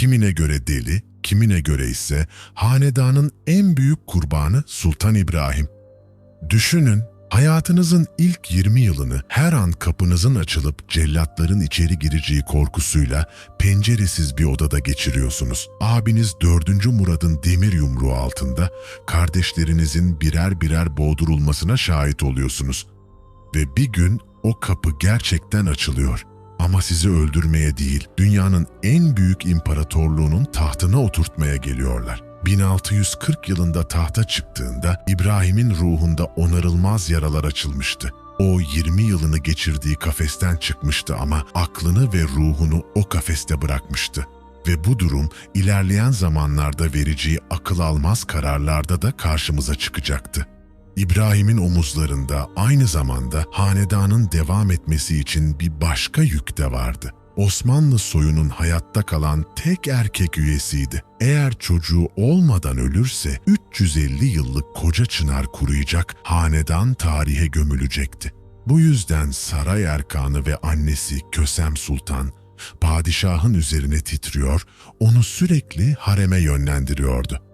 Kimine göre deli, kimine göre ise hanedanın en büyük kurbanı Sultan İbrahim. Düşünün, hayatınızın ilk 20 yılını her an kapınızın açılıp cellatların içeri gireceği korkusuyla penceresiz bir odada geçiriyorsunuz. Abiniz 4. Murad'ın demir yumruğu altında, kardeşlerinizin birer birer boğdurulmasına şahit oluyorsunuz. Ve bir gün o kapı gerçekten açılıyor. Ama sizi öldürmeye değil, dünyanın en büyük imparatorluğunun tahtına oturtmaya geliyorlar. 1640 yılında tahta çıktığında İbrahim'in ruhunda onarılmaz yaralar açılmıştı. O 20 yılını geçirdiği kafesten çıkmıştı ama aklını ve ruhunu o kafeste bırakmıştı. Ve bu durum ilerleyen zamanlarda vereceği akıl almaz kararlarda da karşımıza çıkacaktı. İbrahim'in omuzlarında aynı zamanda hanedanın devam etmesi için bir başka yük de vardı. Osmanlı soyunun hayatta kalan tek erkek üyesiydi. Eğer çocuğu olmadan ölürse 350 yıllık koca çınar kuruyacak, hanedan tarihe gömülecekti. Bu yüzden saray erkanı ve annesi Kösem Sultan, padişahın üzerine titriyor, onu sürekli hareme yönlendiriyordu.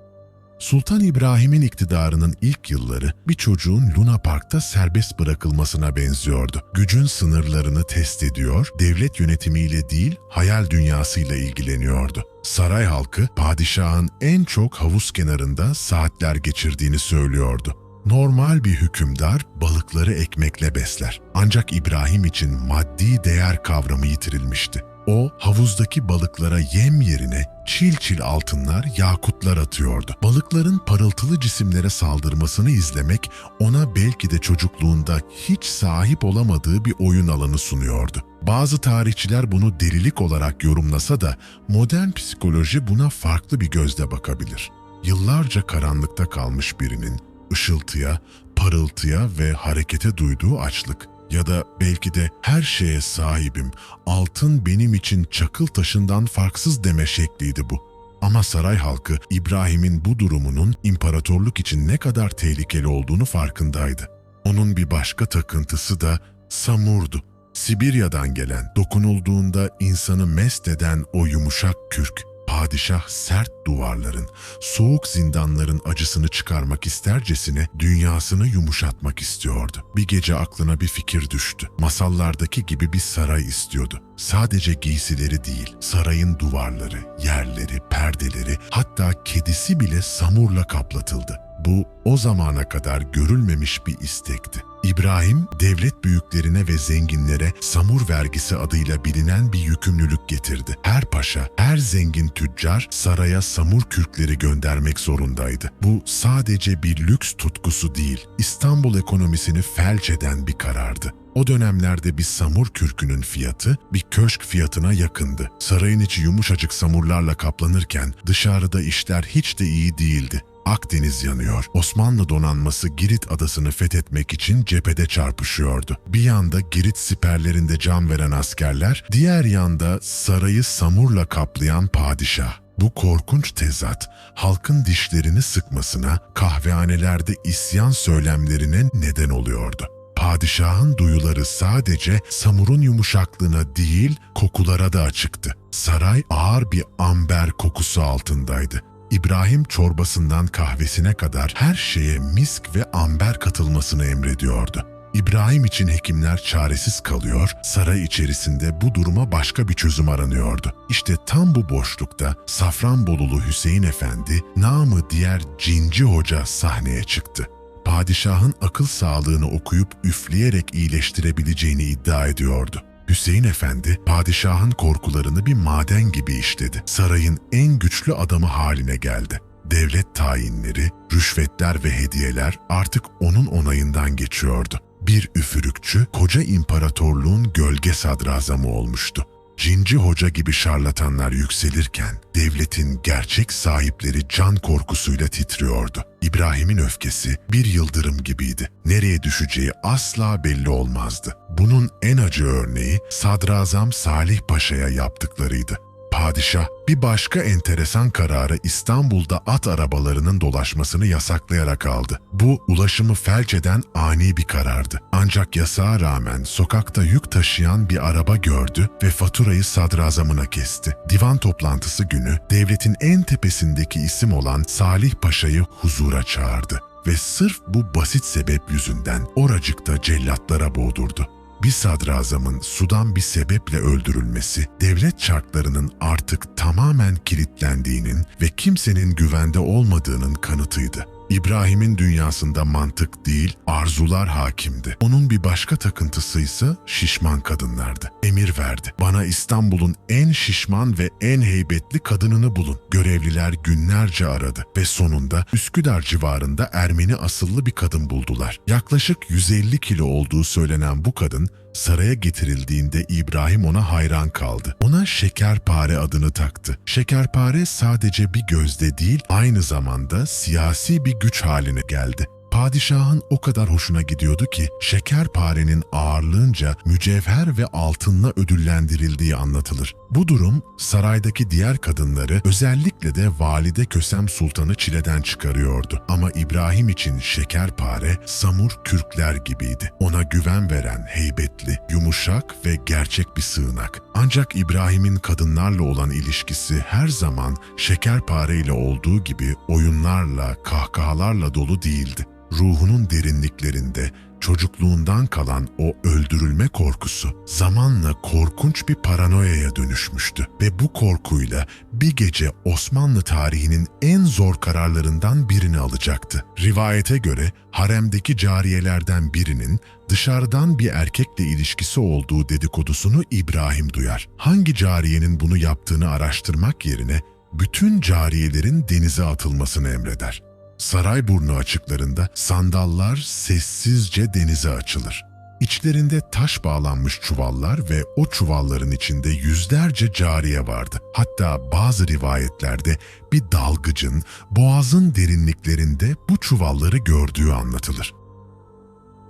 Sultan İbrahim'in iktidarının ilk yılları bir çocuğun Luna Park'ta serbest bırakılmasına benziyordu. Gücün sınırlarını test ediyor, devlet yönetimiyle değil hayal dünyasıyla ilgileniyordu. Saray halkı padişahın en çok havuz kenarında saatler geçirdiğini söylüyordu. Normal bir hükümdar balıkları ekmekle besler. Ancak İbrahim için maddi değer kavramı yitirilmişti. O, havuzdaki balıklara yem yerine çil çil altınlar, yakutlar atıyordu. Balıkların parıltılı cisimlere saldırmasını izlemek ona belki de çocukluğunda hiç sahip olamadığı bir oyun alanı sunuyordu. Bazı tarihçiler bunu delilik olarak yorumlasa da modern psikoloji buna farklı bir gözle bakabilir. Yıllarca karanlıkta kalmış birinin ışıltıya, parıltıya ve harekete duyduğu açlık ya da belki de her şeye sahibim, altın benim için çakıl taşından farksız deme şekliydi bu. Ama saray halkı İbrahim'in bu durumunun imparatorluk için ne kadar tehlikeli olduğunu farkındaydı. Onun bir başka takıntısı da samurdu. Sibirya'dan gelen, dokunulduğunda insanı mest eden o yumuşak kürk. Padişah sert duvarların, soğuk zindanların acısını çıkarmak istercesine dünyasını yumuşatmak istiyordu. Bir gece aklına bir fikir düştü. Masallardaki gibi bir saray istiyordu. Sadece giysileri değil, sarayın duvarları, yerleri, perdeleri, hatta kedisi bile samurla kaplatıldı. Bu o zamana kadar görülmemiş bir istekti. İbrahim, devlet büyüklerine ve zenginlere samur vergisi adıyla bilinen bir yükümlülük getirdi. Her paşa, her zengin tüccar saraya samur kürkleri göndermek zorundaydı. Bu sadece bir lüks tutkusu değil, İstanbul ekonomisini felç eden bir karardı. O dönemlerde bir samur kürkünün fiyatı bir köşk fiyatına yakındı. Sarayın içi yumuşacık samurlarla kaplanırken dışarıda işler hiç de iyi değildi. Akdeniz yanıyor. Osmanlı donanması Girit adasını fethetmek için cephede çarpışıyordu. Bir yanda Girit siperlerinde can veren askerler, diğer yanda sarayı samurla kaplayan padişah. Bu korkunç tezat, halkın dişlerini sıkmasına, kahvehanelerde isyan söylemlerine neden oluyordu. Padişahın duyuları sadece samurun yumuşaklığına değil, kokulara da açıktı. Saray ağır bir amber kokusu altındaydı. İbrahim çorbasından kahvesine kadar her şeye misk ve amber katılmasını emrediyordu. İbrahim için hekimler çaresiz kalıyor, saray içerisinde bu duruma başka bir çözüm aranıyordu. İşte tam bu boşlukta Safranbolulu Hüseyin Efendi, namı diğer Cinci Hoca sahneye çıktı. Padişahın akıl sağlığını okuyup üfleyerek iyileştirebileceğini iddia ediyordu. Hüseyin Efendi, padişahın korkularını bir maden gibi işledi. Sarayın en güçlü adamı haline geldi. Devlet tayinleri, rüşvetler ve hediyeler artık onun onayından geçiyordu. Bir üfürükçü, koca imparatorluğun gölge sadrazamı olmuştu. Cinci Hoca gibi şarlatanlar yükselirken, devletin gerçek sahipleri can korkusuyla titriyordu. İbrahim'in öfkesi bir yıldırım gibiydi. Nereye düşeceği asla belli olmazdı. Bunun en acı örneği Sadrazam Salih Paşa'ya yaptıklarıydı. Padişah bir başka enteresan kararı İstanbul'da at arabalarının dolaşmasını yasaklayarak aldı. Bu ulaşımı felç eden ani bir karardı. Ancak yasağa rağmen sokakta yük taşıyan bir araba gördü ve faturayı sadrazamına kesti. Divan toplantısı günü devletin en tepesindeki isim olan Salih Paşa'yı huzura çağırdı ve sırf bu basit sebep yüzünden oracıkta cellatlara boğdurdu. Bir sadrazamın sudan bir sebeple öldürülmesi, devlet çarklarının artık tamamen kilitlendiğinin ve kimsenin güvende olmadığının kanıtıydı. İbrahim'in dünyasında mantık değil, arzular hakimdi. Onun bir başka takıntısı ise şişman kadınlardı. Emir verdi. Bana İstanbul'un en şişman ve en heybetli kadınını bulun. Görevliler günlerce aradı ve sonunda Üsküdar civarında Ermeni asıllı bir kadın buldular. Yaklaşık 150 kilo olduğu söylenen bu kadın, saraya getirildiğinde İbrahim ona hayran kaldı. Ona Şekerpare adını taktı. Şekerpare sadece bir gözde değil, aynı zamanda siyasi bir güç haline geldi. Padişahın o kadar hoşuna gidiyordu ki Şekerpare'nin ağırlığınca mücevher ve altınla ödüllendirildiği anlatılır. Bu durum saraydaki diğer kadınları, özellikle de Valide Kösem Sultan'ı çileden çıkarıyordu. Ama İbrahim için Şekerpare samur kürkler gibiydi. Ona güven veren heybetli, yumuşak ve gerçek bir sığınak. Ancak İbrahim'in kadınlarla olan ilişkisi her zaman Şekerpare ile olduğu gibi oyunlarla, kahkahalarla dolu değildi. Ruhunun derinliklerinde çocukluğundan kalan o öldürülme korkusu zamanla korkunç bir paranoyaya dönüşmüştü ve bu korkuyla bir gece Osmanlı tarihinin en zor kararlarından birini alacaktı. Rivayete göre haremdeki cariyelerden birinin dışarıdan bir erkekle ilişkisi olduğu dedikodusunu İbrahim duyar. Hangi cariyenin bunu yaptığını araştırmak yerine bütün cariyelerin denize atılmasını emreder. Sarayburnu açıklarında sandallar sessizce denize açılır. İçlerinde taş bağlanmış çuvallar ve o çuvalların içinde yüzlerce cariye vardı. Hatta bazı rivayetlerde bir dalgıcın boğazın derinliklerinde bu çuvalları gördüğü anlatılır.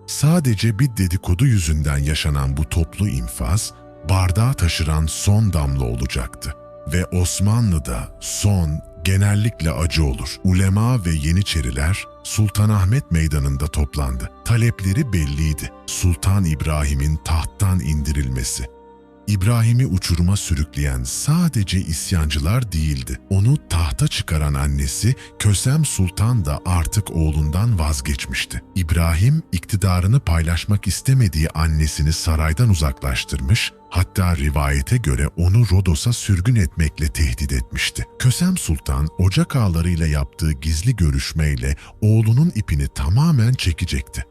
Sadece bir dedikodu yüzünden yaşanan bu toplu infaz, bardağı taşıran son damla olacaktı. Ve Osmanlı'da son genellikle acı olur. Ulema ve Yeniçeriler Sultanahmet Meydanı'nda toplandı. Talepleri belliydi. Sultan İbrahim'in tahttan indirilmesi. İbrahim'i uçuruma sürükleyen sadece isyancılar değildi. Onu tahta çıkaran annesi Kösem Sultan da artık oğlundan vazgeçmişti. İbrahim iktidarını paylaşmak istemediği annesini saraydan uzaklaştırmış, hatta rivayete göre onu Rodos'a sürgün etmekle tehdit etmişti. Kösem Sultan ocak ağalarıyla yaptığı gizli görüşmeyle oğlunun ipini tamamen çekecekti.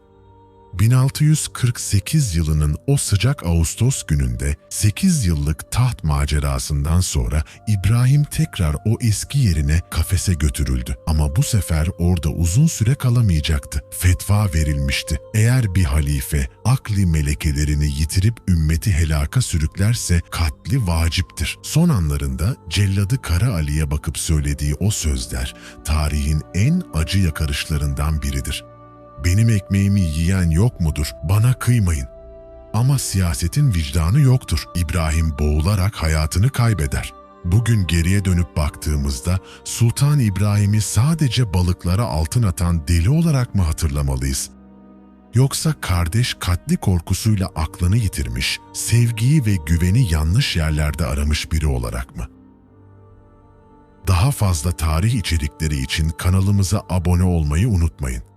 1648 yılının o sıcak Ağustos gününde 8 yıllık taht macerasından sonra İbrahim tekrar o eski yerine kafese götürüldü. Ama bu sefer orada uzun süre kalamayacaktı. Fetva verilmişti. Eğer bir halife akli melekelerini yitirip ümmeti helaka sürüklerse katli vaciptir. Son anlarında celladı Kara Ali'ye bakıp söylediği o sözler tarihin en acı yakarışlarından biridir. Benim ekmeğimi yiyen yok mudur? Bana kıymayın. Ama siyasetin vicdanı yoktur. İbrahim boğularak hayatını kaybeder. Bugün geriye dönüp baktığımızda Sultan İbrahim'i sadece balıklara altın atan deli olarak mı hatırlamalıyız? Yoksa kardeş katli korkusuyla aklını yitirmiş, sevgiyi ve güveni yanlış yerlerde aramış biri olarak mı? Daha fazla tarih içerikleri için kanalımıza abone olmayı unutmayın.